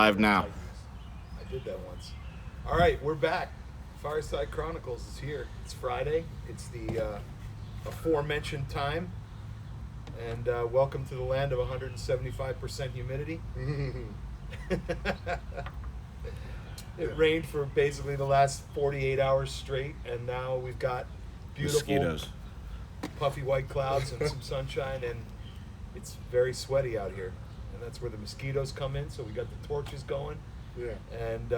Live now. I did that once. All right, we're back. Fireside Chronicles is here. It's Friday. It's the aforementioned time. And welcome to the land of 175% humidity. It rained for basically the last 48 hours straight, and now we've got beautiful Mosquitoes. puffy white clouds and some sunshine, and it's very sweaty out here. And that's where the mosquitoes come in, so we got the torches going. Yeah. And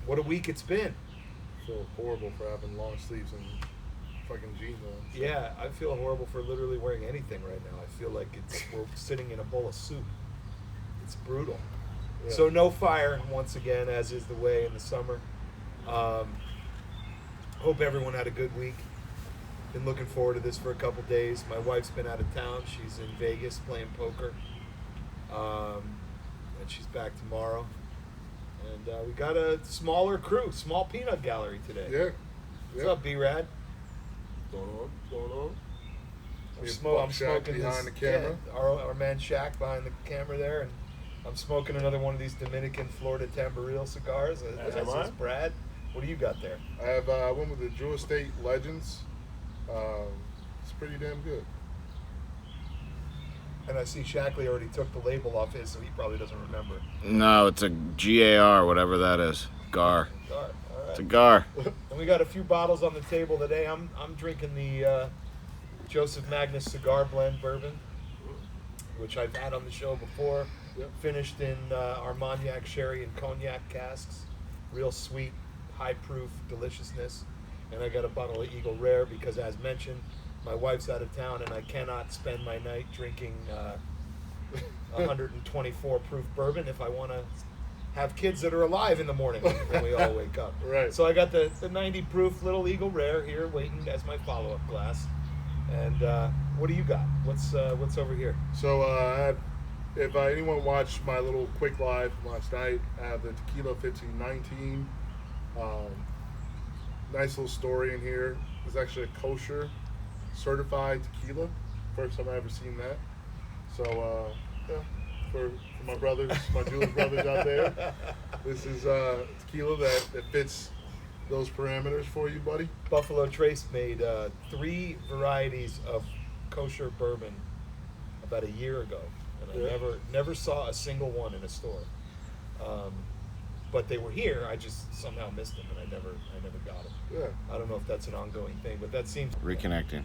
what a week it's been. I feel horrible for having long sleeves and fucking jeans on. So. Yeah, I feel horrible for literally wearing anything right now. I feel like we're sitting in a bowl of soup. It's brutal. Yeah. So no fire once again, as is the way in the summer. Hope everyone had a good week. Been looking forward to this for a couple days. My wife's been out of town. She's in Vegas playing poker. And she's back tomorrow. And we got a smaller crew, small peanut gallery today. Yeah. What's up, B-Rad? Going on. I'm Shaq smoking behind this, the camera. Yeah, our man Shaq behind the camera there, and I'm smoking another one of these Dominican Florida Tamboril cigars. As is Brad. What do you got there? I have one with the Drew Estate Legends. It's pretty damn good. And I see Shackley already took the label off his, so he probably doesn't remember. No, it's a GAR, whatever that is. Gar. All right. It's a Gar. And we got a few bottles on the table today. I'm drinking the Joseph Magnus Cigar Blend Bourbon, which I've had on the show before. Yep. Finished in Armagnac, sherry, and cognac casks. Real sweet, high-proof deliciousness. And I got a bottle of Eagle Rare because, as mentioned, my wife's out of town and I cannot spend my night drinking 124 proof bourbon if I want to have kids that are alive in the morning when we all wake up. Right. So I got the 90 proof little Eagle Rare here waiting as my follow-up glass. And what do you got? What's over here? So if anyone watched my little quick live last night, I have the Tequila 1519. Nice little story in here. It's actually a kosher certified tequila. First time I ever seen that. So yeah, for my brothers, my Jewish brothers out there, this is tequila that fits those parameters for you, buddy. Buffalo Trace made 3 varieties of kosher bourbon about a year ago, and I never saw a single one in a store. But they were here. I just somehow missed them, and I never got them. Yeah. I don't know if that's an ongoing thing, but that seems Reconnecting.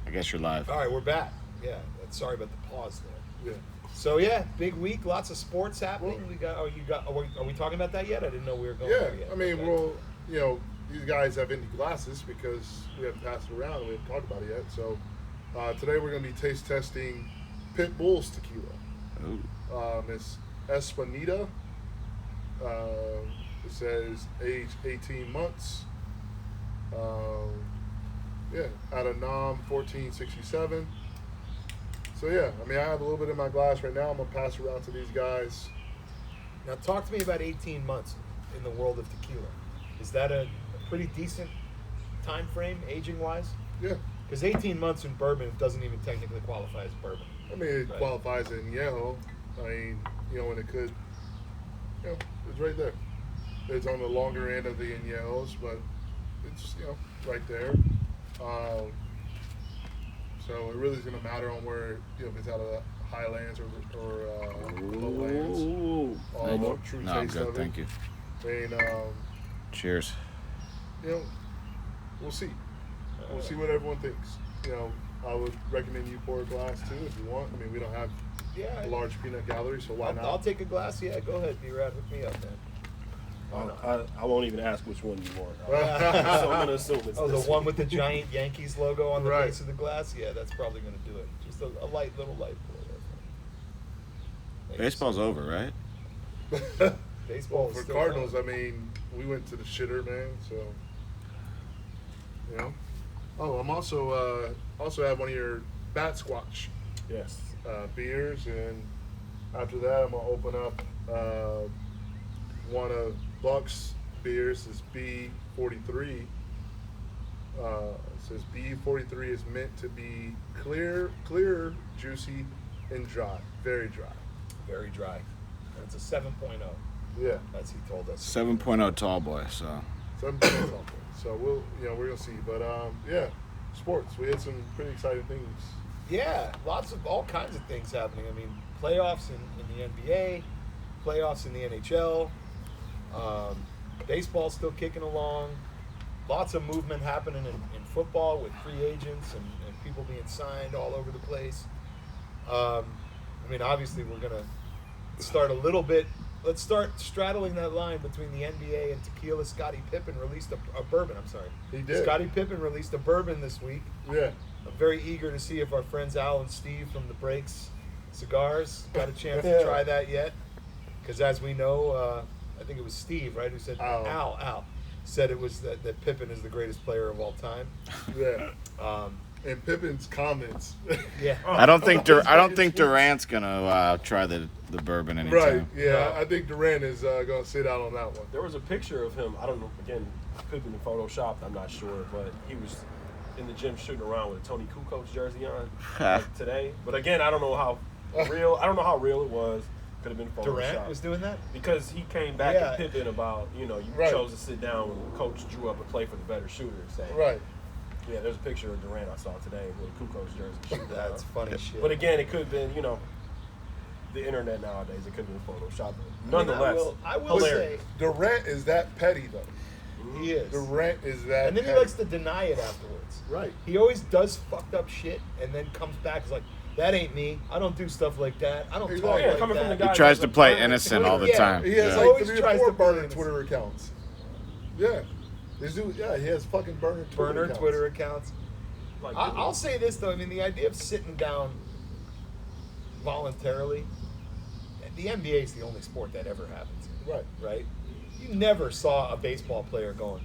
I guess you're live. All right, we're back. Yeah, sorry about the pause there. Yeah. So yeah, big week, lots of sports happening. Well, Are we talking about that yet? I didn't know we were going Yeah. there yet. I mean, Okay. these guys have empty glasses because we haven't passed it around and we haven't talked about it yet. So today we're going to be taste testing Pit Bull's tequila. Ooh. It's Espanita. It says age 18 months. Out of NOM 1467. So yeah, I mean, I have a little bit in my glass right now. I'm gonna pass it around to these guys. Now talk to me about 18 months in the world of tequila. Is that a pretty decent time frame aging-wise? Yeah. Because 18 months in bourbon doesn't even technically qualify as bourbon. I mean, it Right. qualifies in añejo. I mean, and it could, it's right there. It's on the longer end of the añejos, but it's, right there. So it really is going to matter on where, if it's out of the highlands or lowlands. Ooh. The true No, I'm taste good. of it. Thank you. I mean, Cheers. we'll see. We'll see what everyone thinks. I would recommend you pour a glass too if you want. I mean, we don't have a large peanut gallery, so why not? I'll take a glass. Yeah, go ahead, B-Rad, hook me up, man. I won't even ask which one you want. So I'm going to assume it's Oh, the this one with the giant Yankees logo on the Right. base of the glass? Yeah, that's probably going to do it. Just a little light pour there. Baseball's over, right? Baseball For is still Cardinals, going. I mean, we went to the shitter, man. So, Oh, I'm also have one of your Bat Squatch Yes. beers, and after that, I'm gonna open up one of Buck's beers. This B43. It says B43 is meant to be clear, juicy, and dry. Very dry. Very dry. and it's a 7.0, Yeah. as he told us. 7.0 tall boy. So 7.0 something. So we're gonna see. But yeah, sports. We had some pretty exciting things. Yeah, all kinds of things happening. I mean, playoffs in the NBA, playoffs in the NHL, baseball's still kicking along. Lots of movement happening in football with free agents and people being signed all over the place. I mean, obviously, we're going to start a little bit. Let's start straddling that line between the NBA and tequila. Scottie Pippen released a bourbon. I'm sorry. He did. Scottie Pippen released a bourbon this week. Yeah. I'm very eager to see if our friends Al and Steve from the Breaks Cigars got a chance to try that yet. Because as we know, I think it was Steve, right, who said Al said it was that Pippen is the greatest player of all time. Yeah. And Pippen's comments. Yeah. I don't think Durant's gonna try the bourbon anytime. Right. Yeah. No. I think Durant is gonna sit out on that one. There was a picture of him. I don't know. Again, could have been photoshopped. I'm not sure, but he was in the gym shooting around with a Tony Kukoc jersey on like today. But again, I don't know how real. I don't know how real it was. Could have been photoshopped. Durant was doing that? Because he came back at Pippen about, you chose to sit down when the coach drew up a play for the better shooter. Saying, right. Yeah, there's a picture of Durant I saw today with a Kukoc jersey shooting. That's funny shit. But again, it could have been, the internet nowadays, it could have been photoshopped. Nonetheless, I will say, Durant is that petty, though. he is. Durant is that And then petty. he likes to deny it afterwards. Right. He always does fucked up shit and then comes back and is like, that ain't me. I don't do stuff like that. I don't talk like coming from the that. guy He tries to play that's innocent all the Yeah. time. He has Yeah. Always like 3 tries or 4 to play burner innocent. Twitter accounts. Yeah. This dude, he has fucking burner accounts. Twitter accounts. Like, I'll say this, though. I mean, the idea of sitting down voluntarily, the NBA is the only sport that ever happens. Right. Right? You never saw a baseball player going,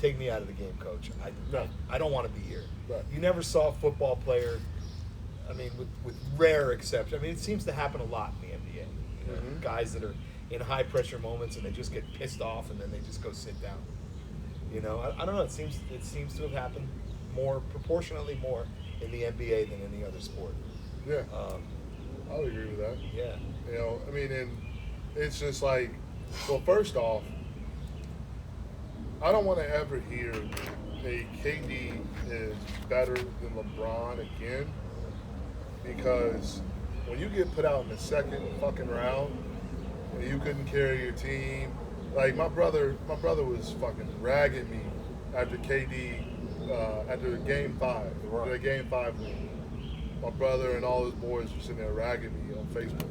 take me out of the game, coach. I don't want to be here. Right. You never saw a football player, I mean, with rare exception. I mean, it seems to happen a lot in the NBA. You know, guys that are in high-pressure moments and they just get pissed off and then they just go sit down. You know, I don't know. It seems to have happened proportionately more in the NBA than any other sport. Yeah. I would agree with that. Yeah. I mean, and it's just like, well, first off, I don't want to ever hear a KD is better than LeBron again, because when you get put out in the second fucking round and you couldn't carry your team, like my brother was fucking ragging me after KD, after Game 5, the Game 5 win. My brother and all his boys were sitting there ragging me on Facebook.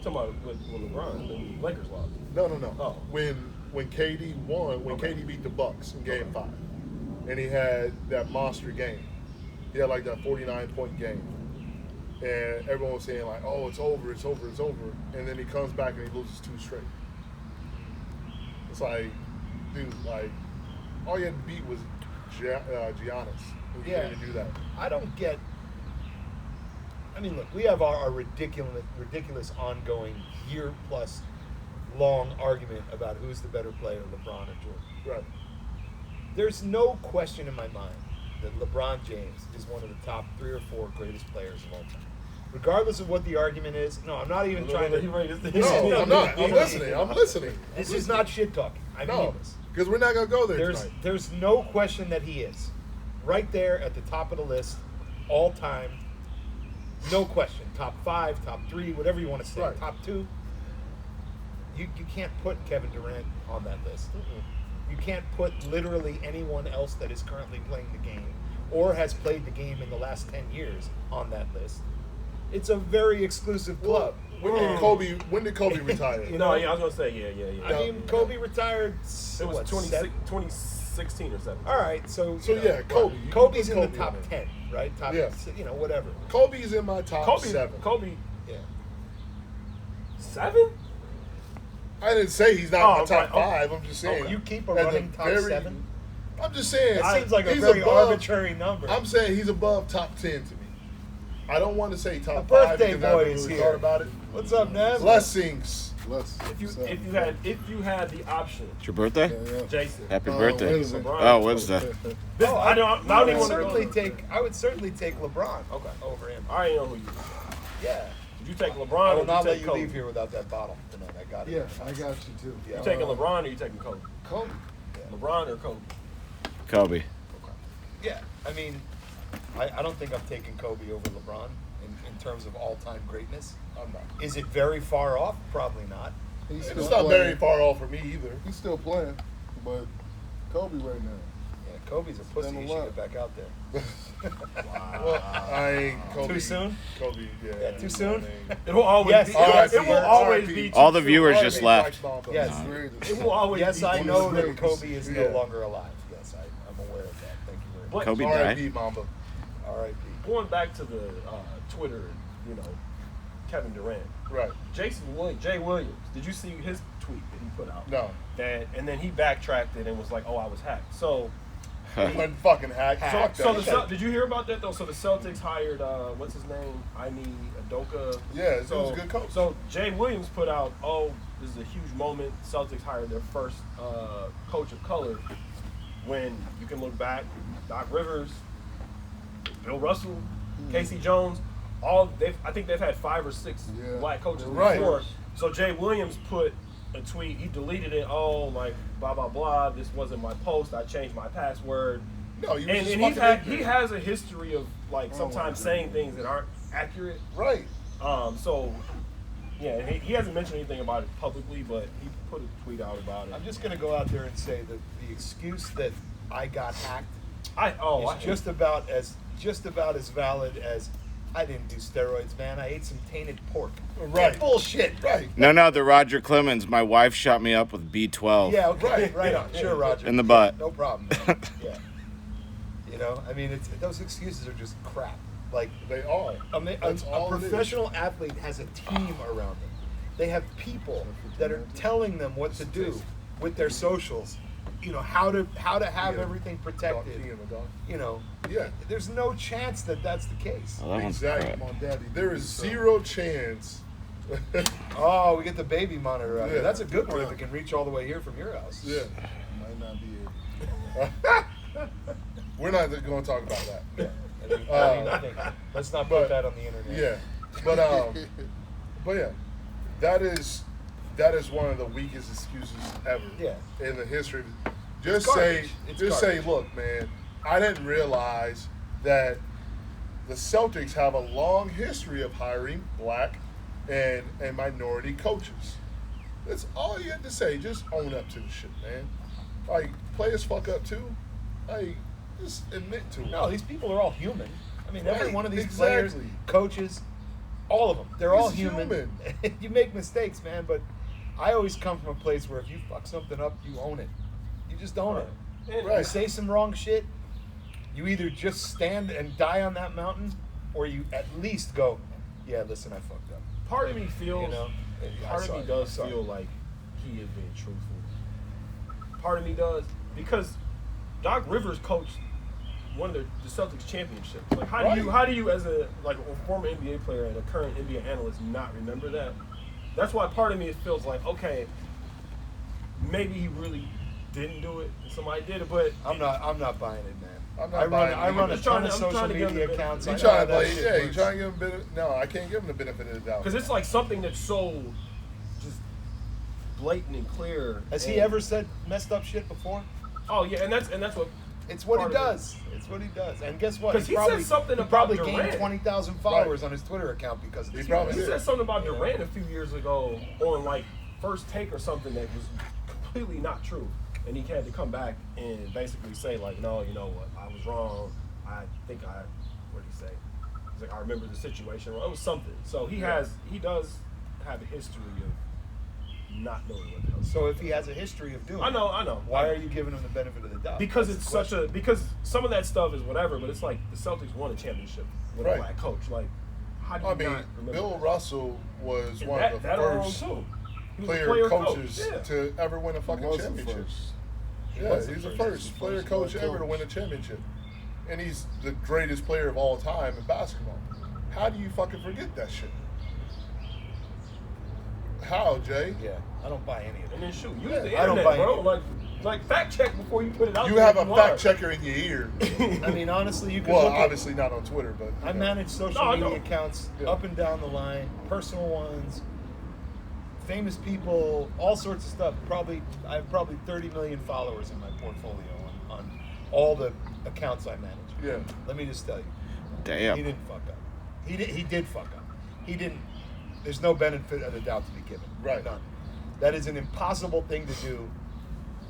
Talking about when LeBron, when Lakers lost. No. Oh. When KD won, KD beat the Bucks in Game 5, and he had that monster game. He had like that 49-point game, and everyone was saying like, "Oh, it's over," and then he comes back and he loses 2 straight. It's like, dude, like all you had to beat was Giannis. You Yeah. can't even do that. I don't get. I mean, look, we have our ridiculous ongoing year-plus long argument about who's the better player, LeBron or Jordan. Right. There's no question in my mind that LeBron James is one of the top 3 or 4 greatest players of all time. Regardless of what the argument is, no, I'm not even trying to. No, I'm not. I'm listening. This is not shit talking. I mean this. Because we're not gonna go there tonight. There's no question that he is right there at the top of the list, all time. No question. Top 5, top 3, whatever you want to say. Right. Top 2. You can't put Kevin Durant on that list. You can't put literally anyone else that is currently playing the game or has played the game in the last 10 years on that list. It's a very exclusive club. When did Kobe retire? I was gonna say yeah. I mean, Kobe retired. It was 2016 or 17. All right, so yeah, Kobe. Kobe's in the Kobe top on 10, right? Top, Yeah. Whatever. Kobe's in my top 7. Kobe, Yeah. 7? I didn't say he's not in my top right, 5. I'm just saying. You keep a as running top 7? I'm just saying. It seems like a he's very above- arbitrary number. I'm saying he's above top 10 to me. I don't want to say top The 5 birthday because I haven't boy is really here. thought about it. What's up, Naz? Blessings. If you had the option, It's your birthday? Jason. Happy birthday. Wednesday. Oh, Wednesday. I would certainly take LeBron over him. I already know who you. Yeah. Did you take LeBron? I or will did not you let take you Kobe? leave here without that bottle tonight. I got it. Yeah, I got you too. Yeah. You taking LeBron or you taking Kobe? Kobe. LeBron or Kobe? Kobe. Yeah, I mean, I don't think I'm taking Kobe over LeBron in terms of all-time greatness. I'm not. Is it very far off? Probably not. It's still not very playing. far off for me either. He's still playing, but Kobe right now. Yeah, Kobe's a pussy. Done a He should lot. get back out there. Well, I ain't Kobe. Too soon? Kobe, Yeah, too soon? It will always Yes, be. yes, It will yes. always be. All the too viewers soon. just left. Yes. It will always Yes, be. I too know soon. that Kobe is no Yeah. longer alive. Yes, I'm aware of that. Thank you very much. But Kobe R.I.P. died. Mamba. R.I.P. going back to the Twitter, Kevin Durant, Right. Jay Williams. Did you see his tweet that he put out? No. And then he backtracked it and was like, "Oh, I was hacked." So, When fucking hacked. Fuck so that. did you hear about that though? So the Celtics hired what's his name? Adoka. Yeah, he was a good coach. So Jay Williams put out, "Oh, this is a huge moment. Celtics hired their first coach of color." When you can look back, Doc Rivers, Bill Russell, Casey Jones, I think they've had 5 or 6 Yeah. black coaches Right. before. So Jay Williams put a tweet. He deleted it. Oh, like blah blah blah. This wasn't my post. I changed my password. No, you And just he fucking has a history of like Oh, sometimes saying things that aren't accurate. Right. So yeah, he hasn't mentioned anything about it publicly, but he put a tweet out about it. I'm just gonna go out there and say that the excuse that I got hacked is just about as valid as I didn't do steroids, man. I ate some tainted pork. Right. Bullshit. Right. No, the Roger Clemens. My wife shot me up with B12 Yeah. Okay. Right Yeah, on. yeah. Sure, Roger. in the butt. No problem. Man. Yeah. I mean, those excuses are just crap. Like They are. That's a all it is. professional athlete has a team around them. They have people that are telling them what to do with their socials. How to have Yeah. everything Dog, protected. King of a dog. Yeah. There's no chance that that's the case. Oh, that one's Exactly. crap. Come on, Daddy. There is zero chance. Oh, we get the baby monitor out here. Yeah. That's a good one if it can reach all the way here from your house. Yeah. Might not be it. We're not going to talk about that. I think, let's not put that on the internet. Yeah. But yeah, that is one of the weakest excuses ever. Yeah. In the history. Just It's say, garbage. It's just garbage. say, look, man, I didn't realize that the Celtics have a long history of hiring black and minority coaches. That's all you have to say. Just own up to the shit, man. Like, players fuck up too. Like, just admit to it. No, these people are all human. I mean, every Right, one of these exactly. players, coaches, all of them, they're all He's human. You make mistakes, man, but I always come from a place where if you fuck something up, you own it. You just own it. And Right. You say some wrong shit, you either just stand and die on that mountain, or you at least go, yeah, listen, I fucked up. part of me feels, part of me does Sorry. feel like he is being truthful. Part of me does, because Doc Rivers coached one of the Celtics championships. Like, how do you as a former NBA player and a current NBA analyst not remember that? That's why part of me feels like, okay, maybe he really didn't do it and somebody did it, but I'm not buying it, man. I'm not buying it. I run a I'm trying ton of to- I'm social trying to give media him the- accounts. You I know trying how to that play? shit Yeah, you works. trying to give him a bit? No, I can't give him the benefit of the doubt. because it's like something that's so just blatant and clear. Has he and- ever said messed up shit before? Oh yeah, and that's what. It's what he Part of it. does. It's what he does. And guess what? 'Cause he said something he about probably Durant. gained 20,000 followers on his Twitter account because of this. He probably He did. said something about Yeah. Durant a few years ago on like First Take or something that was completely not true, and he had to come back and basically say like, no, you know what, I was wrong. I think what did he say? He's like, I remember the situation. Well, it was something. So he does have a history of not knowing what the hell. So if he has a history of doing I know. why are you giving him the benefit of the doubt? Because That's it's the such question. because some of that stuff is whatever, but it's like the Celtics won a championship with Right. a black coach. Like, how do you I mean, not remember Bill that? Russell was And one of the that alone, first too. He was a player coach. coaches Yeah. to ever win a He fucking was the championship. first. Yeah, was he's the the first. first He's the player first coach black ever to coach. win a championship. And he's the greatest player of all time in basketball. How do you fucking forget that shit? How, Jay? Yeah, I don't buy any of And it. then shoot, use Yeah, the I don't internet, buy bro. it. Like fact check before you put it out You there. have if a you fact are. checker in your ear. I mean, honestly, you can Well, look at, obviously not on Twitter, but I manage social No, I media know. accounts Yeah. up and down the line, personal ones, famous people, all sorts of stuff. I have probably 30 million followers in my portfolio on all the accounts I manage. Yeah. Let me just tell you. Damn. He didn't fuck up. He did fuck up. He didn't. There's no benefit of the doubt to be given. Right. None. That is an impossible thing to do.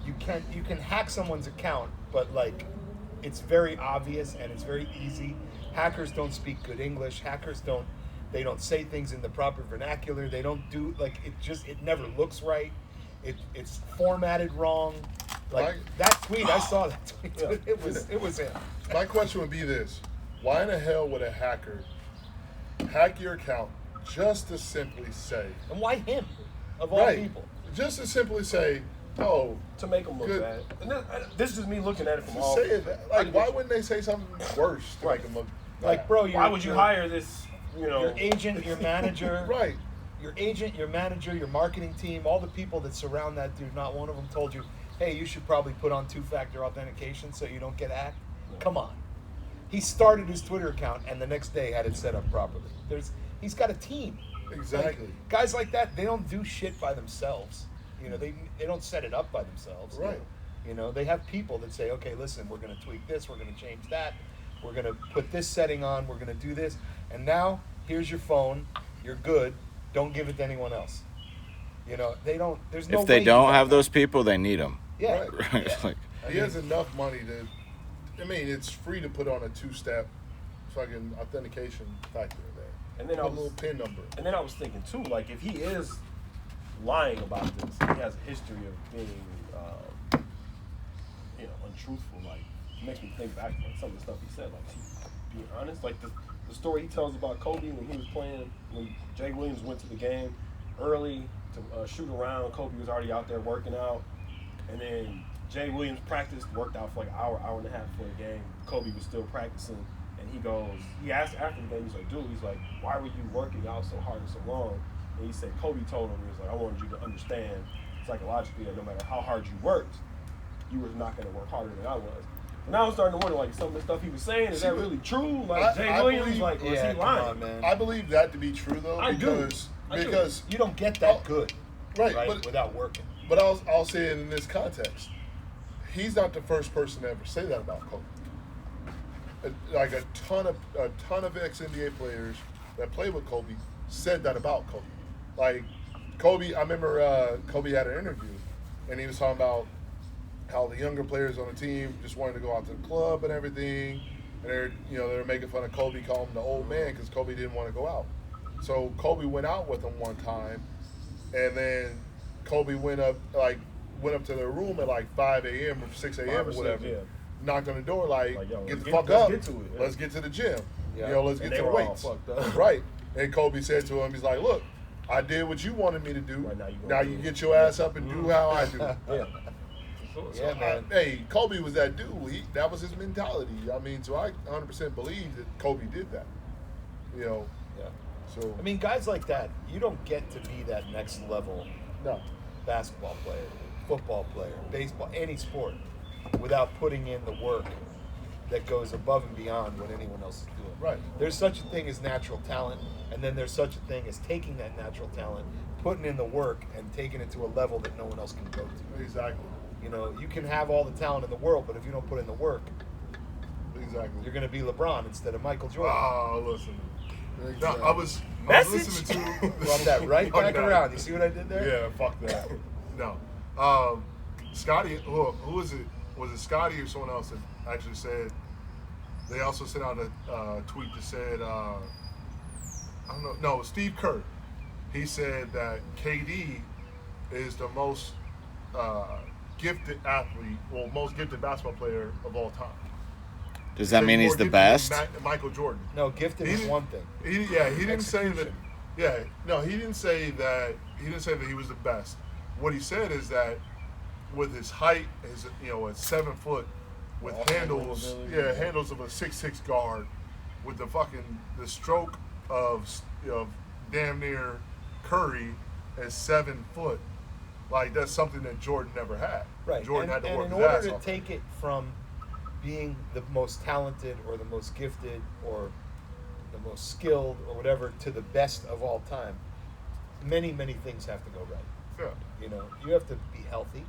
You can hack someone's account, but like, it's very obvious and it's very easy. Hackers don't speak good English. They don't say things in the proper vernacular. They don't do it never looks right. It's formatted wrong. Like that tweet, I saw that tweet. Yeah. It was him. My question would be this: why in the hell would a hacker hack your account just to simply say, And why him? Of all right? people. Just to simply say, oh, To make them look Good. bad. And this is just me looking at it from just all. say it. Like, why wouldn't they say something worse to Right. make them look Like, bro, Why would you hire this? You know, your agent, your manager, right? your agent, your manager, your marketing team, all the people that surround that dude, not one of them told you, hey, you should probably put on two-factor authentication so you don't get hacked? Come on. He started his Twitter account and the next day had it set up properly. He's got a team. Exactly. Like, guys like that, they don't do shit by themselves. You know, they don't set it up by themselves. Right. You know, they have people that say, okay, listen, we're going to tweak this, we're going to change that, we're going to put this setting on, we're going to do this, and now here's your phone, you're good, don't give it to anyone else. You know, they don't. There's no. If they way don't you have those people, they need them. Yeah. Right. Right. Yeah. Like, He has enough money to. I mean, it's free to put on a two-step fucking authentication factor there. And then Put I a was- little pin number. And then I was thinking too, like if he is lying about this, he has a history of being, untruthful. Like it makes me think back to like some of the stuff he said. Like, to be honest, like the story he tells about Kobe when he was playing, when Jay Williams went to the game early to shoot around. Kobe was already out there working out, and then Jay Williams worked out for like an hour and a half before the game. Kobe was still practicing. And he asked after the game, he's like, dude, why were you working out so hard and so long? And he said, Kobe told him, he was like, I wanted you to understand psychologically that no matter how hard you worked, you were not going to work harder than I was. And now I'm starting to wonder, like, some of the stuff he was saying, is that really true? Like, Jay Williams, believe- like, or is Yeah, he come lying? on, man. I believe that to be true though, I do. because You don't get that good, right, right, without working. But I'll say it in this context. He's not the first person to ever say that about Kobe. Like a ton of ex-NBA players that played with Kobe said that about Kobe. Like Kobe, I remember Kobe had an interview, and he was talking about how the younger players on the team just wanted to go out to the club and everything, and they were making fun of Kobe, calling him the old man because Kobe didn't want to go out. So Kobe went out with them one time, and then Kobe went up to their room at like 5 a.m. or 6 a.m. 5 or or 6, whatever. yeah. Knocked on the door like yo, get the let's fuck let's up. get to it, yeah. Let's get to the gym. Yeah. Let's And get they to the were all weights. fucked up. Right. And Kobe said to him, he's like, look, I did what you wanted me to do. Right, now you now gonna you do get it. your ass up and do how I do. Yeah. Yeah, man. Hey, Kobe was that dude. That was his mentality. I mean, so I 100% believe that Kobe did that. You know, Yeah. so I mean, guys like that, you don't get to be that next level no. basketball player, football player, baseball, any sport, without putting in the work that goes above and beyond what anyone else is doing. Right. There's such a thing as natural talent, and then there's such a thing as taking that natural talent, putting in the work, and taking it to a level that no one else can go to. Exactly. You know, you can have all the talent in the world, but if you don't put in the work, Exactly. you're going to be LeBron instead of Michael Jordan. Oh, listen. No, Exactly. I was Message. listening to Rub that right Fuck back that. around. You see what I did there? Yeah, fuck that. No. Scotty, who was it? Was it Scotty or someone else that actually said, they also sent out a tweet that said, I don't know, no, Steve Kerr. He said that KD is the most gifted athlete, well, most gifted basketball player of all time. does that mean More he's the gifted best? than Michael Jordan. No, gifted He is didn't- one thing. He didn't say that. Execution. Yeah, no, he didn't say that. He didn't say that he was the best. What he said is that with his height, at 7 foot, with All handles, handle ability. handles of a 6'6" guard, with the stroke of damn near Curry at 7 foot, like that's something that Jordan never had. Right. Jordan and, had to and work in his order ass to off. take it from being the most talented or the most gifted or the most skilled or whatever to the best of all time, many, many things have to go right. Yeah. You know, you have to be healthy.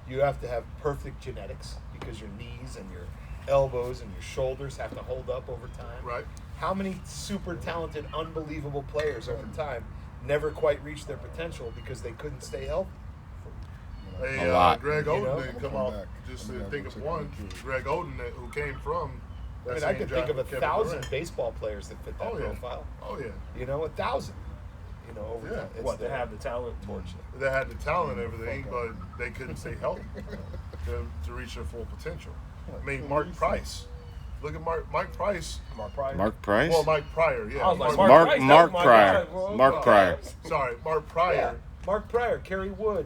You have to have perfect genetics because your knees and your elbows and your shoulders have to hold up over time. Right. How many super talented, unbelievable players over time never quite reached their potential because they couldn't stay healthy? Hey, A lot. Greg You Oden know? didn't come I'm off. back. Just I'm to gonna think go of check one, on the kids. Greg Oden, who came from. I That mean, I same could job think of with Kevin 1,000 Durant. baseball players that fit that Oh, yeah. profile. Oh yeah. You know, 1,000. You know, over Yeah. time. It's What, they the have the talent? torch. They had the talent and everything, Fuck but up. they couldn't stay healthy to reach their full potential. I mean, Who Mark you see? Price. Look at Mike Price. Mark Pryor. Mark Price? Well, Mike Pryor, yeah. I was like, Mark Price, Mark that was my Pryor. guy, bro. Mark Pryor. Sorry, Mark Pryor. Yeah. Mark Pryor, Kerry Wood,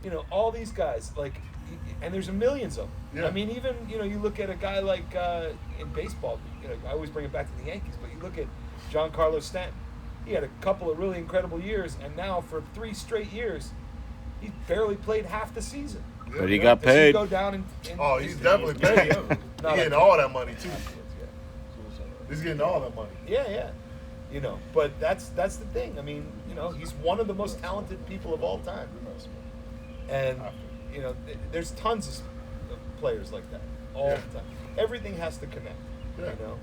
you know, all these guys, like, and there's millions of them. Yeah. I mean, even, you know, you look at a guy like in baseball, you know, I always bring it back to the Yankees, but you look at Giancarlo Stanton. He had a couple of really incredible years, and now for 3 straight years, he's barely played half the season. Yeah. But he You got know, does he paid. go down and Oh, he's definitely paid. He's Not getting a- all that money too. Yeah. He's getting all that money. Yeah. You know, but that's the thing. I mean, you know, he's one of the most talented people of all time. And, you know, there's tons of players like that all Yeah. the time. Everything has to connect, Yeah. you know.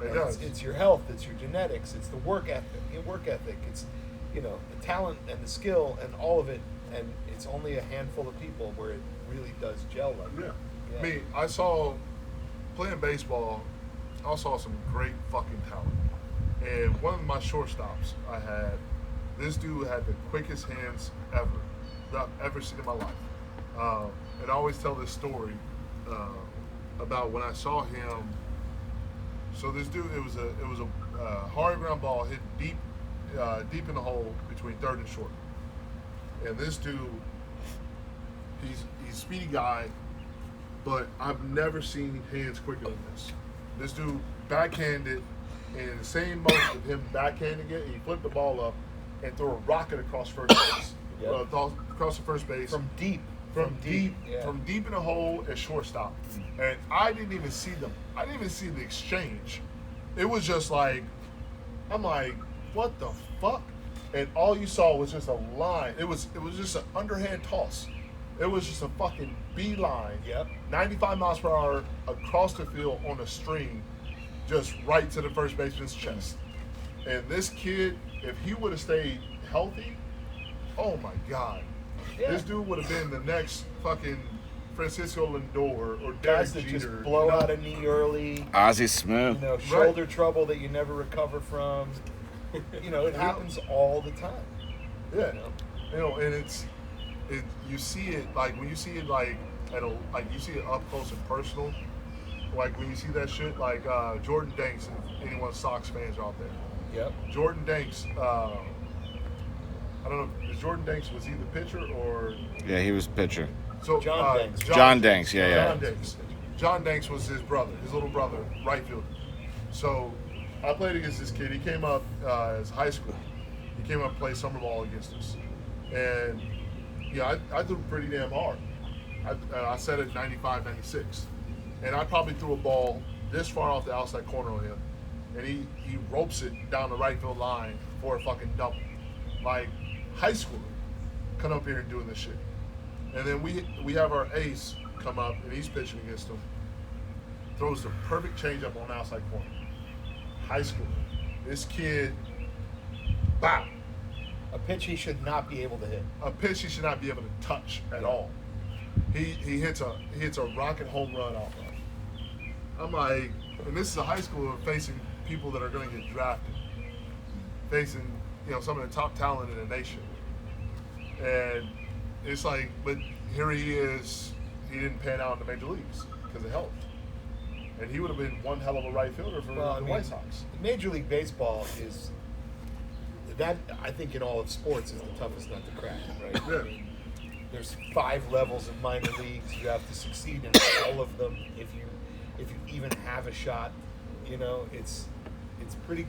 It And does. It's your health, it's your genetics, it's the work ethic, it's, you know, the talent and the skill and all of it. And it's only a handful of people where it really does gel like that. Yeah. I mean, I saw playing baseball. I saw some great fucking talent. And one of my shortstops I had, this dude had the quickest hands ever that I've ever seen in my life. And I always tell this story about when I saw him. So this dude, it was a hard ground ball hit deep in the hole between third and short. And this dude, he's a speedy guy, but I've never seen hands quicker than this. This dude backhanded, and in the same motion of him backhanding it, he flipped the ball up and threw a rocket across first base. Yep. Across the first base. From deep. From deep Yeah. in the hole at shortstop. And I didn't even see them. I didn't even see the exchange. It was just like, I'm like, what the fuck? And all you saw was just a line. It was just an underhand toss. It was just a fucking beeline. Yep. 95 miles per hour across the field on a string, just right to the first baseman's chest. And this kid, if he would have stayed healthy, oh my God. Yeah. This dude would have been the next fucking Francisco Lindor or Derek Guys that Jeter. just blow out a knee early, Ozzie Smith. you know, shoulder trouble that you never recover from. You know, it happens all the time. Yeah, and you see it like when you see it like you see it up close and personal. Like when you see that shit, like Jordan Danks, if anyone Sox fans out there. Yep. Jordan Danks, I don't know, is Jordan Danks, was he the pitcher or? Yeah, he was pitcher. So John Danks. John Danks, yeah. John Danks. John Danks was his brother, his little brother, right fielder. So I played against this kid. He came up as high school. He came up to play summer ball against us. And, yeah, I threw pretty damn hard. I set it 95, 96. And I probably threw a ball this far off the outside corner on him. And he ropes it down the right field line for a fucking double. Like, high schooler come up here and doing this shit. And then we have our ace come up, and he's pitching against him. Throws the perfect changeup on the outside corner. High school. This kid, bam. A pitch he should not be able to hit. A pitch he should not be able to touch at all. He hits a rocket home run off of. I'm like, and this is a high schooler facing people that are going to get drafted, facing some of the top talent in the nation, and it's like, but here he is. He didn't pan out in the major leagues because of health, and he would have been one hell of a right fielder for the White Sox. Major League Baseball is that, I think, in all of sports is the toughest nut to crack, right? Yeah. I mean, there's 5 levels of minor leagues. You have to succeed in all of them if you even have a shot. You know, it's pretty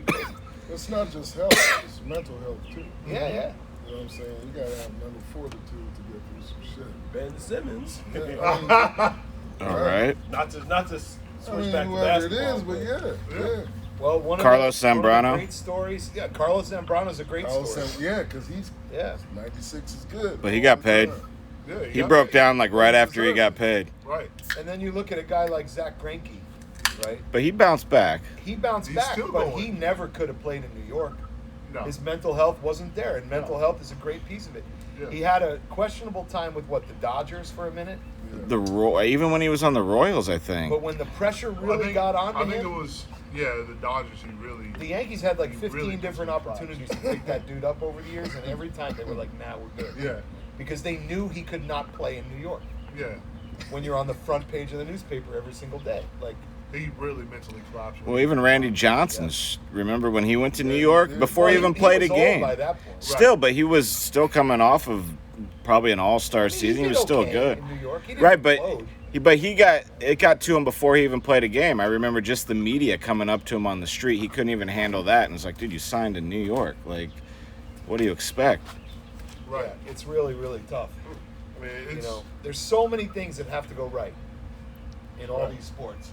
crazy. It's not just health, it's mental health too. Yeah. You know what I'm saying? You gotta have mental fortitude to get through some shit. Ben Simmons. Yeah, All right. Not to switch I mean, back to whoever it basketball. is, but yeah. Well, one Carlos of the Zambrano. great stories. Yeah, Carlos Zambrano's a great story. Yeah, because he's Yeah. 96 is good. But he got paid. Yeah, He broke down like right after he got paid. Right. And then you look at a guy like Zach Greinke, right? But he bounced back. He bounced He's back, still but going. he never could have played in New York. No. His mental health wasn't there, and mental health is a great piece of it. Yeah. He had a questionable time with the Dodgers for a minute, Even when he was on the Royals, I think. but when the pressure really got on I think him, it was the Dodgers. He really. the Yankees had like He 15 really different gets opportunities to pick that dude up over the years, and every time they were like, "Nah, we're good." Yeah. Because they knew he could not play in New York. Yeah. When you're on the front page of the newspaper every single day, like. He really mentally collapsed. Well, even Randy Johnson. Remember when he went to New York before he even He played a was old game? by that point. Still, but he was still coming off of probably an all-star season. He was did still okay good. in New York. He didn't Right, but explode. it got to him before he even played a game. I remember just the media coming up to him on the street. He couldn't even handle that, and it's like, dude, you signed in New York. Like, what do you expect? Right. Yeah, it's really, really tough. I mean, it's, There's so many things that have to go right in all Right. these sports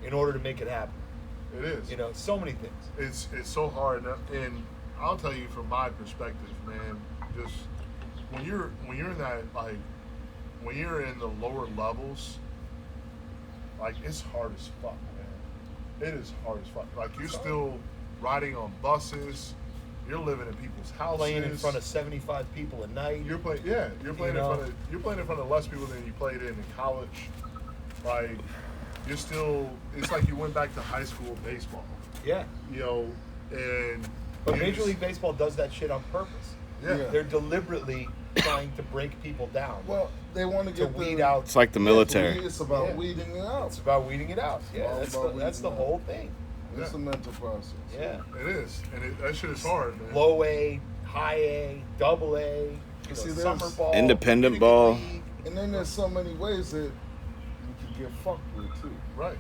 in order to make it happen. it is. So many things. It's so hard, and I'll tell you from my perspective, man. Just when you're in that when you're in the lower levels, it's hard as fuck, man. It is hard as fuck. Like you're still riding on buses, you're living in people's houses, Playing in front of 75 people a night. You're playing in front of less people than you played in college. Like you're still. It's like you went back to high school baseball. Yeah. And But Major League Baseball does that shit on purpose. Yeah. They're deliberately trying to break people down. Well, they want to to get weed out. It's like the military. It's about Yeah. weeding it out. It's about weeding it out. Yeah, all that's about the weeding whole out. thing. It's a mental process. Yeah. It is, and that shit is hard, man. Low A, high A, double A, See, there's summer ball, Independent League. ball. And then there's so many ways that you can get fucked with too. Right.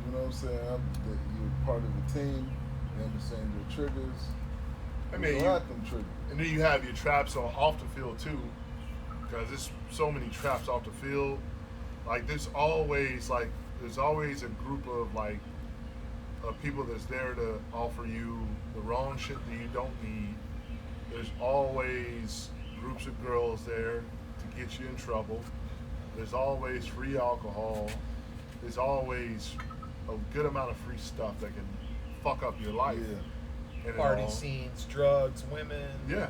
You know what I'm saying? That you're part of the team. You understand your triggers. I mean, you don't have them triggers. And then you have your traps off the field too, because there's so many traps off the field. Like there's always a group of people that's there to offer you the wrong shit that you don't need. There's always groups of girls there to get you in trouble. There's always free alcohol. There's always a good amount of free stuff that can fuck up your life. Yeah. And it Party all- scenes, drugs, women. Yeah.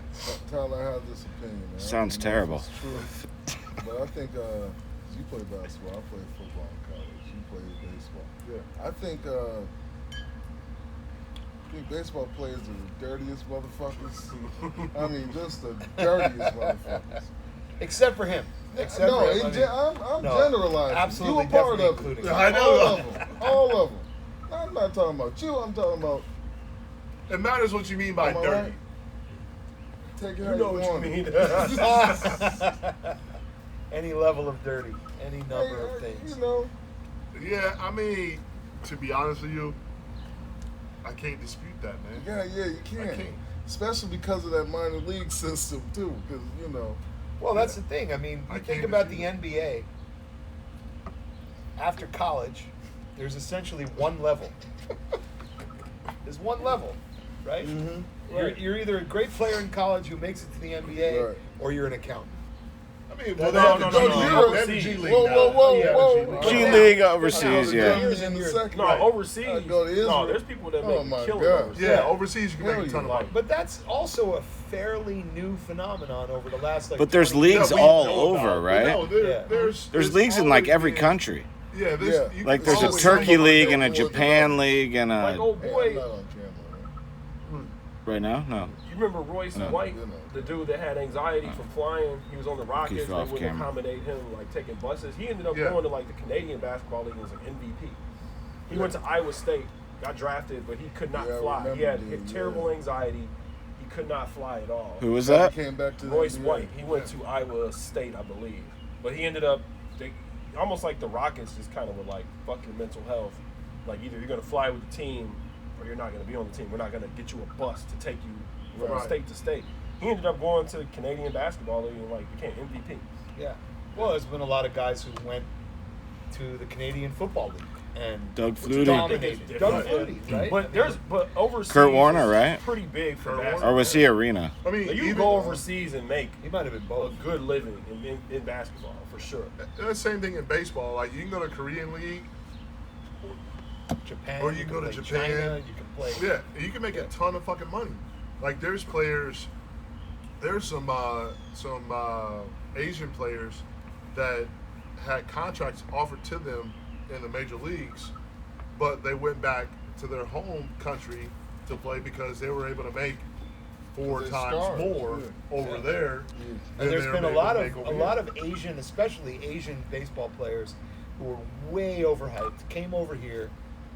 Tyler has this opinion. Man. Sounds I don't know terrible. if it's true, but I think you play basketball. I played football in college. You played baseball. Yeah. I think baseball players are the dirtiest motherfuckers. I mean, just the dirtiest motherfuckers. Except for him. Except No, for him. I'm no, generalizing. absolutely, You a part definitely of including it. him. I know. All of them. All of them. I'm not talking about you. I'm talking about It matters what you mean by Am I dirty. right? take it You how know you what want you it. mean. Any level of dirty, any number of Hey, things. You know, Yeah, I mean, to be honest with you, I can't dispute that, man. yeah, you I can. can't. Especially because of that minor league system too. Because Well, that's the thing. I mean, I you think can't about the dispute NBA. After college, there's essentially one level. There's one level, right? Mm-hmm. You're either a great player in college who makes it to the NBA, Right. or you're an accountant. I mean, No, they have no, to no, go to no, Europe. no. They have G League Whoa, now. whoa, whoa, Yeah, whoa. G G League. League overseas, Go to yeah. Germany in a second. No, Right. overseas. I'd go to Israel. No, there's people that Oh make my killing God. overseas. Yeah, overseas you can Hell make a ton of yeah. money. But that's also a fairly new phenomenon over the last But there's 20 years. leagues we all know over, about it. right? No, Yeah. There's leagues in like always every been- country. Yeah, Yeah. you Like can there's a always Turkey find league out and a what the- Japan league and Like a old Hey, boy, I'm not on camera. Man. right now. No, you remember Royce No. White, You know. the dude that had anxiety from flying? He was on the Rockets. Keep They off wouldn't camera. accommodate him, like taking buses. He ended up Yeah. going to like the Canadian Basketball League and was like MVP. He went to Iowa State, got drafted, but he could not Yeah, I fly. He remember, had dude, terrible yeah. anxiety. He could not fly at all. who was He that? came back to the Royce NBA. White. He went to Iowa State, I believe. But he ended up, almost like the Rockets just kind of were like, fuck your mental health. Like either you're going to fly with the team or you're not going to be on the team. We're not going to get you a bus to take you from Right. state to state. He ended up going to the Canadian Basketball League and like became MVP. Yeah. Well, there's been a lot of guys who went to the Canadian Football League. and Doug Which Flutie. dominated. Different. Doug Flutie, right? But but overseas, Kurt Warner, is right? Pretty big for Kurt Warner. basketball. Or was he Arena? I mean, Like, you even, can go overseas and make he might have been a both. good living in basketball for sure. the same thing in baseball. Like you can go to Korean League, Japan, or you can go to play Japan. China, you can play. Yeah, you can make a ton of fucking money. Like there's players, there's some Asian players that had contracts offered to them in the major leagues, but they went back to their home country to play because they were able to make 4 They're times stars, more yeah. over there. And than there's they been were a able lot to of make over a here. lot of Asian, especially Asian baseball players, who were way overhyped, came over here,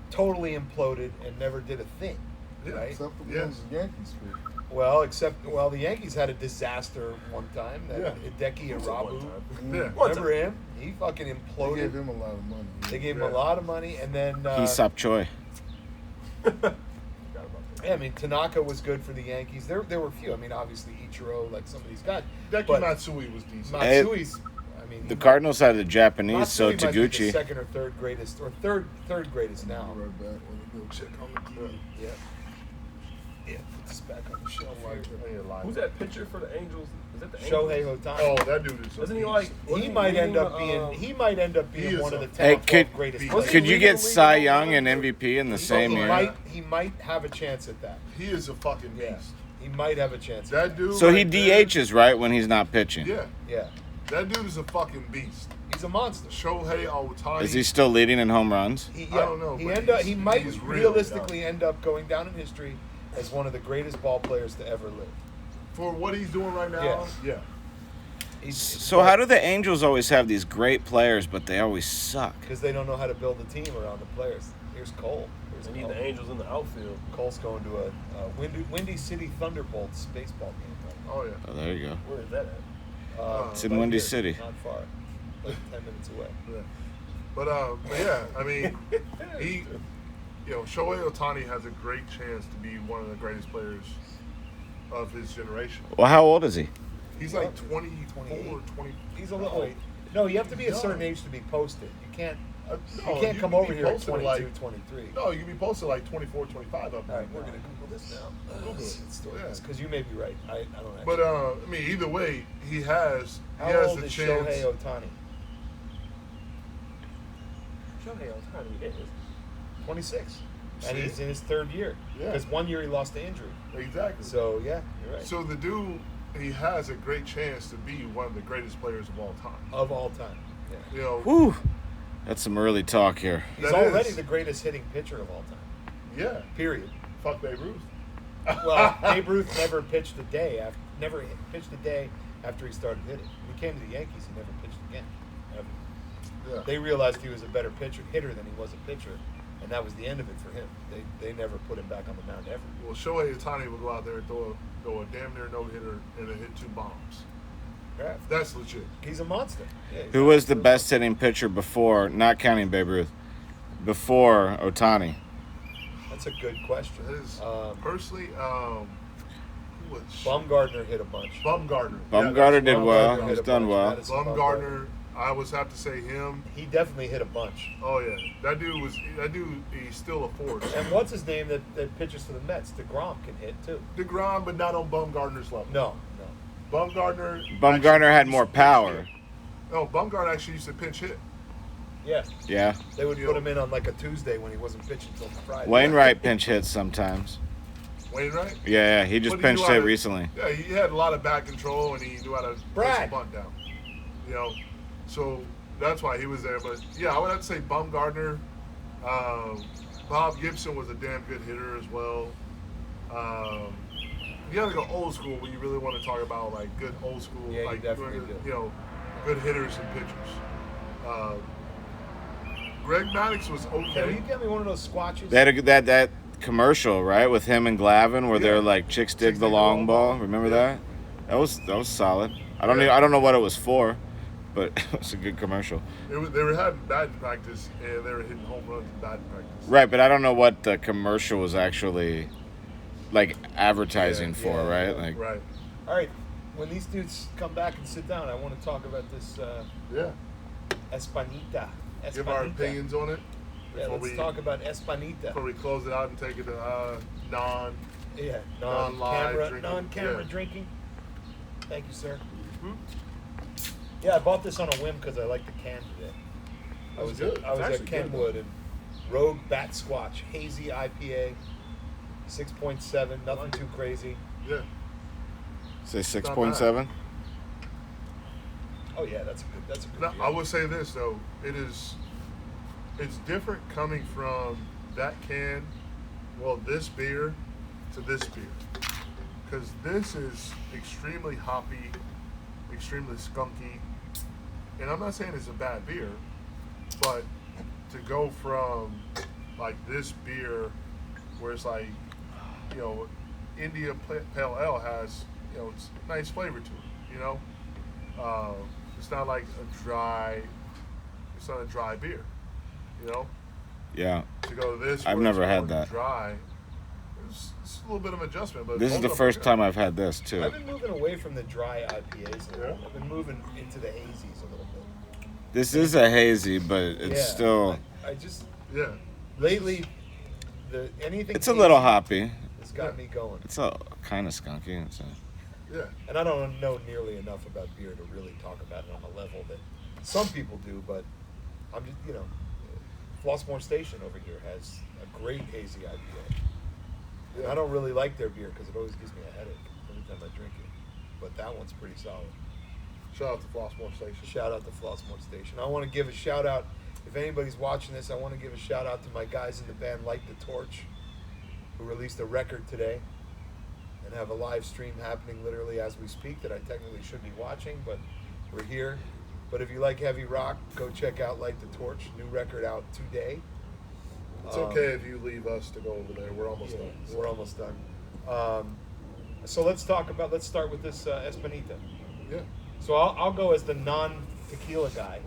totally imploded, and never did a thing. Yeah. Right? Except for the Yeah. ones the Yankees for. Well, the Yankees had a disaster one time. That Yeah. Hideki What's it one Irabu. time? Yeah. One Remember time. him? He fucking They imploded. gave him a lot of money. They gave him Yeah. a lot of money, and then Hisap Choi. Forgot about that. yeah, I mean Tanaka was good for the Yankees. There were a few. I mean, obviously Ichiro, like some of these guys. Deki but Matsui was decent. Hey, Matsui's. I mean, The Cardinals had the Japanese, so Matsui might be the Taguchi. second or third greatest, or third greatest now. I'll be right back with a milkshake on the TV. Yeah. Yeah, put this back on the shelf here. Who's that pitcher for the Angels? Is that the Shohei Angels? Otani. Oh, that dude is. Doesn't he like? he wasn't might end leading, up being. He might end up he being is one of a- the 10 Hey, or 12 greatest. could- players. Could you leading get the league Cy in Young home and runs? MVP in the same he year? He might have a chance at that. He is a fucking beast. Yeah. He might have a chance. That dude. So he right there- DHs, right, when he's not pitching? Yeah, Yeah. that dude is a fucking beast. He's a monster. Shohei Ohtani. Is he still leading in home runs? He, I don't know, He but end up. he's- He might he's really realistically end up going down in history as one of the greatest ball players to ever live. For what he's doing right now? Yeah. Yeah. So how do the Angels always have these great players, but they always suck? Because they don't know how to build a team around the players. Here's Cole. Here's They need Cole. the Angels in the outfield. Cole's going to a Windy City Thunderbolts baseball game. Oh yeah. Oh, there you go. Where is that at? It's in right Windy here, City. Not far. Like 10 minutes away. Yeah. But yeah, I mean, he, Shohei Ohtani has a great chance to be one of the greatest players of his generation. Well, how old is he? He's like 24, 28. 20. He's a little late. No, you have to be a certain age to be posted. You can't. No, You can't you come can over be here at posted 22, like- 23. No, you can be posted like 24, 25 up All there. right, we're gonna Google this now. Google it. Yeah. Because you may be right. I don't know. But I mean, either way, he has how old the is chance. Shohei Ohtani? Shohei Ohtani is. 26, and See? he's in his third year. Yeah. Because 1 year he lost to injury. Exactly. So yeah, you're right. So the dude, he has a great chance to be one of the greatest players of all time. Of all time. Yeah. You know, Whew. That's some early talk here. He's That already is. the greatest hitting pitcher of all time. yeah. Period. Fuck Babe Ruth. Well, Babe Ruth never pitched a day after he started hitting. When he came to the Yankees, he never pitched again. Ever. Yeah. They realized he was a better hitter than he was a pitcher, and that was the end of it for him. They never put him back on the mound ever. Well, Shohei Ohtani would go out there and throw a damn near no hitter and then hit 2 bombs. Yeah. That's legit. He's a monster. Yeah, he's Who was the best hitting pitcher before, not counting Babe Ruth, before Otani? That's a good question. That is personally, who was Bumgarner hit a bunch. Bumgarner. Bumgarner did well. Bumgarner He's hit a done bunch. well. Madison Bumgarner. I would have to say him. He definitely hit a bunch. Oh yeah, that dude. He's still a force. And what's his name that pitches for the Mets? DeGrom can hit too. DeGrom, but not on Bumgarner's level. No. Bumgarner. Bumgarner actually had used more to pinch power. hit. No, Bumgarner actually used to pinch hit. Yeah. Yeah. They would put him in on like a Tuesday when he wasn't pitching until Friday. Wainwright pinch hits sometimes. Wainwright. Yeah, he just But pinched knew how hit to- recently. Yeah, he had a lot of back control and he knew how to Brad. push the bunt down. So that's why he was there. But yeah, I would have to say Bumgarner. Bob Gibson was a damn good hitter as well. You gotta go old school when you really want to talk about like good old school, Yeah, you like definitely do. good hitters and pitchers. Greg Maddux was Can okay. you get me one of those squatches? They had that commercial, right, with him and Glavin, where they're like chicks dig the long ball. Remember that? That was solid. I don't know what it was for, but it was a good commercial. They were having batting practice and they were hitting home runs in batting practice. Right, but I don't know what the commercial was actually like advertising Yeah, for, right? Like, Right. All right. When these dudes come back and sit down, I want to talk about this Yeah. Espanita. Give our Espanita. opinions on it. Yeah, Before let's talk about Espanita. Before we close it out and take it to non-live non-camera, drinking. non-camera Yeah. drinking. Thank you, sir. Mhm. Yeah, I bought this on a whim because I like the can today. I was good. I was It's at actually good, Kenwood and Rogue Bat Squatch Hazy IPA, 6.7, nothing too crazy. Yeah. Say Not 6.7. Oh yeah, that's a good. Now, beer. I would say this though, it's different coming from that can, well, this beer to this beer, because this is extremely hoppy, extremely skunky, and I'm not saying it's a bad beer, but to go from like this beer, where it's like, India Pale Ale has, it's nice flavor to it, it's not like it's not a dry beer, Yeah. To go to this, I've where it's never had more that. dry, it's a little bit of adjustment, but This is both the of them first are good. time I've had this too. I've been moving away from the dry IPAs a little. Yeah. I've been moving into the hazies a little bit. This is a hazy, but it's Yeah, still. I just Yeah, lately anything. It's a little hazy hoppy. has got me going. It's a kind of skunky. yeah. And I don't know nearly enough about beer to really talk about it on a level that some people do, but I'm just, Flossmoor Station over here has a great hazy IPA. And I don't really like their beer because it always gives me a headache every time I drink it. But that one's pretty solid. Shout out to Flossmoor Station. Shout out to Flossmoor Station. I want to give a shout out, if anybody's watching this, I want to give a shout out to my guys in the band Light the Torch, who released a record today and have a live stream happening literally as we speak that I technically should be watching, but we're here. But if you like heavy rock, go check out Light the Torch. New record out today. It's okay if you leave us to go over there. We're almost done. We're almost done. So let's start with this Espanita. Yeah. So I'll go as the non-tequila guy.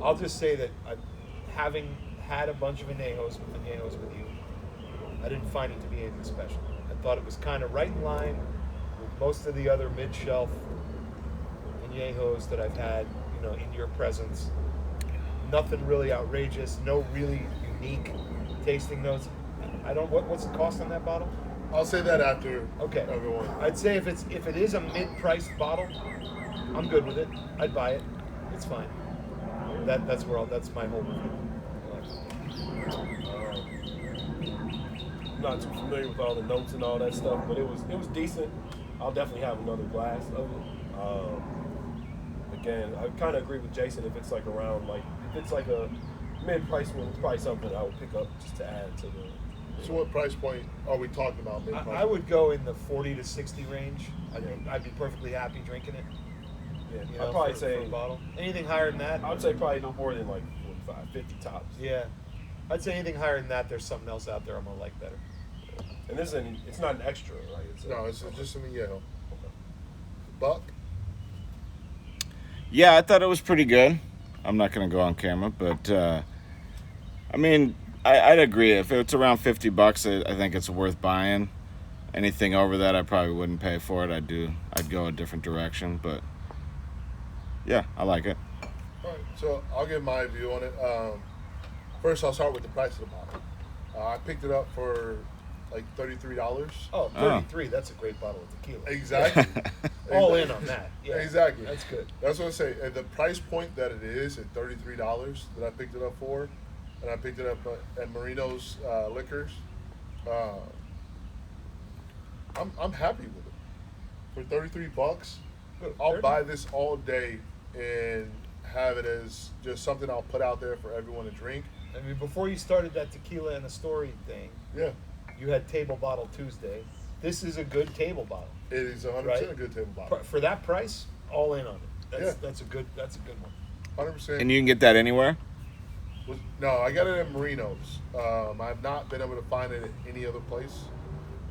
I'll just say that having had a bunch of añejos with you, I didn't find it to be anything special. I thought it was kind of right in line with most of the other mid-shelf añejos that I've had, in your presence. Nothing really outrageous, no really unique tasting notes. What's the cost on that bottle? I'll say that after Okay. everyone. I'd say if it is a mid-priced bottle, I'm good with it. I'd buy it. It's fine. That's my whole review. I'm not too familiar with all the notes and all that stuff, but it was decent. I'll definitely have another glass of it. Again, I kind of agree with Jason. If it's like around if it's like a mid-price one, it's probably something I would pick up just to add to the. So what price point are we talking about? Mid-price? I would go in the 40 to 60 range. I'd be perfectly happy drinking it. Yeah, I'd probably for say a bottle. Anything higher than that, I would say probably no more than like 45, 50 tops. yeah. I'd say anything higher than that, there's something else out there I'm gonna like better. And it's not an extra, right? No, it's just in the yellow. Buck. Yeah, I thought it was pretty good. I'm not gonna go on camera, but I'd agree. If it's around $50, I think it's worth buying. Anything over that, I probably wouldn't pay for it. I'd go a different direction, but yeah, I like it. All right, so I'll give my view on it. First, I'll start with the price of the bottle. I picked it up for like $33. Oh, 33, that's a great bottle of tequila. Exactly. All in on that. Yeah, Exactly. That's good. That's what I say. At the price point that it is at $33 that I picked it up for, and I picked it up at Marino's Liquors. I'm happy with it. For $33, I'll buy this all day and have it as just something I'll put out there for everyone to drink. I mean, before you started that tequila and a story thing, Yeah, you had Table Bottle Tuesday. This is a good table bottle. it is 100% Right. a good table bottle. For that price, all in on it. Yeah. That's a good one. 100%. And you can get that anywhere. No, I got it at Marino's. I've not been able to find it at any other place.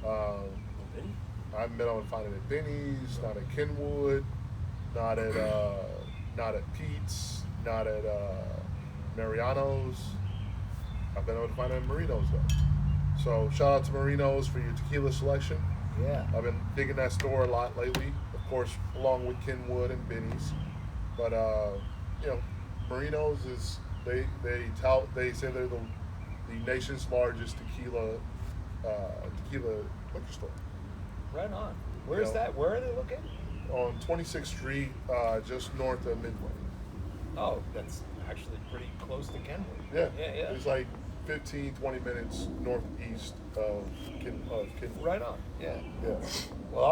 I haven't been able to find it at Benny's, not at Kenwood, not at Pete's, not at Mariano's. I've been able to find it at Marino's though. So shout out to Marino's for your tequila selection. Yeah. I've been digging that store a lot lately, of course, along with Kenwood and Benny's. But Marino's is They say they're the nation's largest tequila liquor store. Right on. Where's know, that? Where are they located? On 26th Street, just north of Midway. Oh, that's actually pretty close to Kenwood. Yeah. Yeah. It's like 15, 20 minutes northeast of Kenwood. Right on. Yeah. Yeah. Well,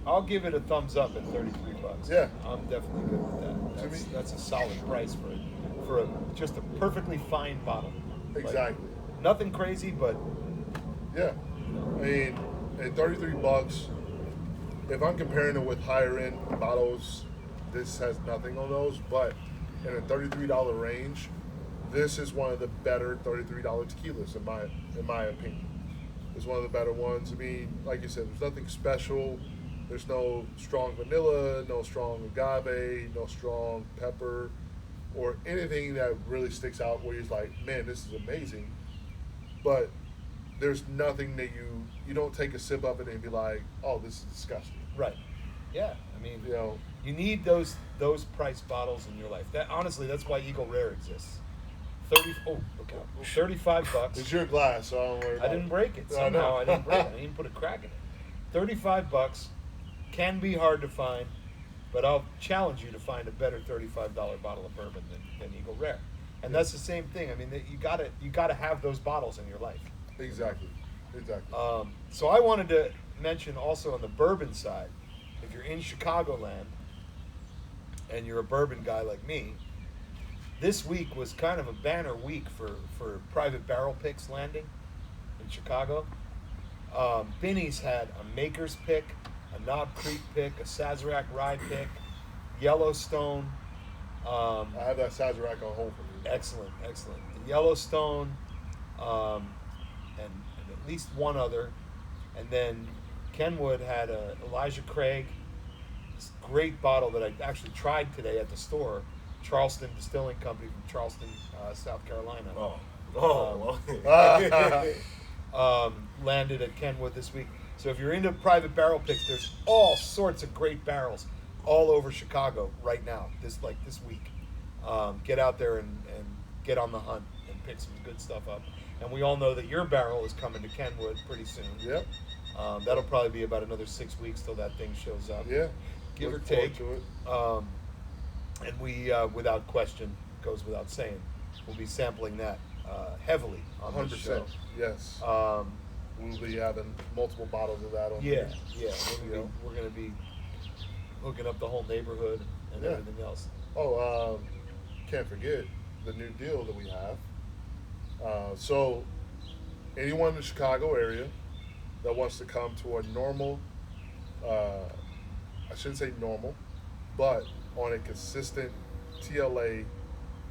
I'll give it a thumbs up at $33. Yeah. I'm definitely good with that. To me- That's a solid price for just a perfectly fine bottle. Like, Exactly. nothing crazy, but Yeah. I mean, at $33, if I'm comparing it with higher end bottles, this has nothing on those, but in a $33 range, this is one of the better $33 tequilas in my opinion. It's one of the better ones. I mean, like you said, there's nothing special. There's no strong vanilla, no strong agave, no strong pepper, or anything that really sticks out where you're like, man, this is amazing. But there's nothing that you don't take a sip of it and be like, oh, this is disgusting. right. Yeah. I mean, You know, you need those price bottles in your life. That honestly, that's why Eagle Rare exists. Look out. $35. it's your glass, so I don't worry I about didn't it. break it. I Somehow know. I didn't break it. I didn't put a crack in it. $35 can be hard to find, but I'll challenge you to find a better $35 bottle of bourbon than Eagle Rare. And that's the same thing. I mean, you gotta have those bottles in your life. Exactly. So I wanted to mention also on the bourbon side, if you're in Chicagoland and you're a bourbon guy like me, this week was kind of a banner week for private barrel picks landing in Chicago. Binny's had a Maker's pick, a Knob Creek pick, a Sazerac Rye pick, Yellowstone. I have that Sazerac on hold for me. Excellent. The Yellowstone, and at least one other. And then Kenwood had a Elijah Craig, this great bottle that I actually tried today at the store, Charleston Distilling Company from Charleston, South Carolina. Landed at Kenwood this week. So if you're into private barrel picks, there's all sorts of great barrels all over Chicago right now, this week. Get out there and get on the hunt and pick some good stuff up. And we all know that your barrel is coming to Kenwood pretty soon. Yep. That'll probably be about another 6 weeks till that thing shows up. Yeah. Give Look or take. forward to it. And we, without question, goes without saying, we'll be sampling that heavily on this 100%. show. Yes. We'll be having multiple bottles of that on Yeah. here. We're gonna be hooking up the whole neighborhood and Yeah. everything else. Oh, can't forget the new deal that we have. So anyone in the Chicago area that wants to come to a normal, I shouldn't say normal, but on a consistent TLA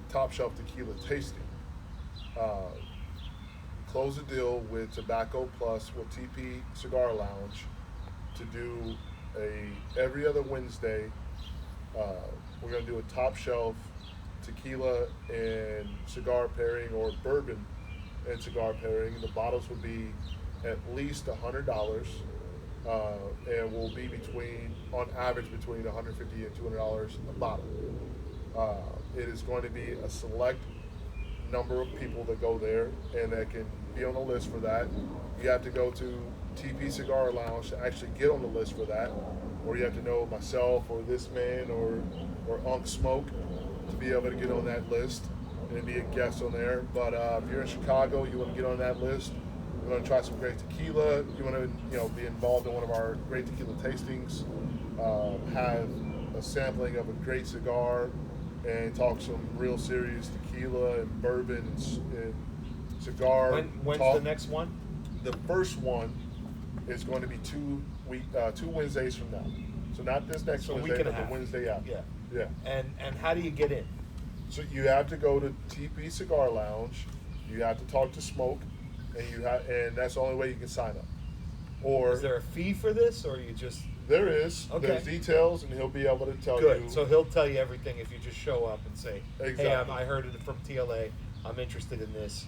top shelf tequila tasting, close a deal with Tobacco Plus with TP Cigar Lounge to do every other Wednesday. We're gonna do a top shelf tequila and cigar pairing, or bourbon and cigar pairing. The bottles will be at least $100, and will be on average between $150 and $200 a bottle. It is going to be a select number of people that go there and that can be on the list for that. You have to go to TP Cigar Lounge to actually get on the list for that, or you have to know myself or this man or Unk Smoke to be able to get on that list and be a guest on there. But if you're in Chicago, you want to get on that list, you want to try some great tequila, you want to be involved in one of our great tequila tastings, have a sampling of a great cigar, and talk some real serious tequila and bourbon and cigar. When's talk. the next one? The first one is going to be 2 Wednesdays from now. So not this next So a week Wednesday, and a but the half. Wednesday after. Yeah. Yeah. And how do you get in? So you have to go to TP Cigar Lounge. You have to talk to Smoke, and that's the only way you can sign up. Or Is there a fee for this, or you just there is. Okay. There's details, and he'll be able to tell good? you. So he'll tell you everything if you just show up and say, "Hey, Exactly. I heard it from TLA. I'm interested in this."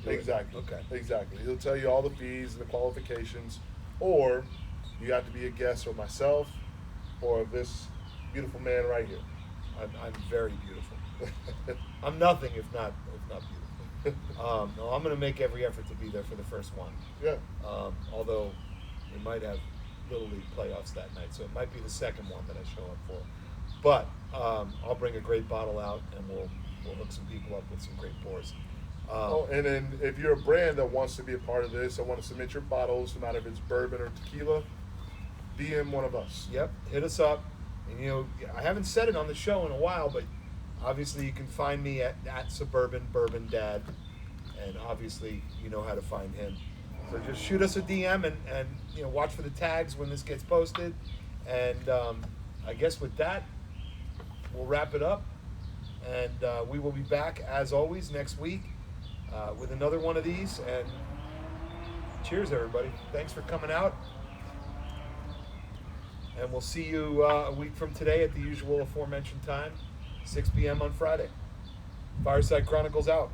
Do it. Exactly. Okay. Exactly. He'll tell you all the fees and the qualifications, or you have to be a guest of myself or of this beautiful man right here. I'm very beautiful. I'm nothing if not beautiful. No, I'm going to make every effort to be there for the first one. Yeah. Although we might have Little League playoffs that night, so it might be the second one that I show up for. But I'll bring a great bottle out, and we'll hook some people up with some great pours. And then if you're a brand that wants to be a part of this, I want to submit your bottles, no matter if it's bourbon or tequila, DM one of us. Yep, hit us up. And you know, I haven't said it on the show in a while, but obviously you can find me at Suburban Bourbon Dad, and obviously you know how to find him. So just shoot us a DM and you know, watch for the tags when this gets posted. And I guess with that, we'll wrap it up. And we will be back as always next week with another one of these. And cheers, everybody! Thanks for coming out. And we'll see you a week from today at the usual aforementioned time, 6 p.m. on Friday. Fireside Chronicles out.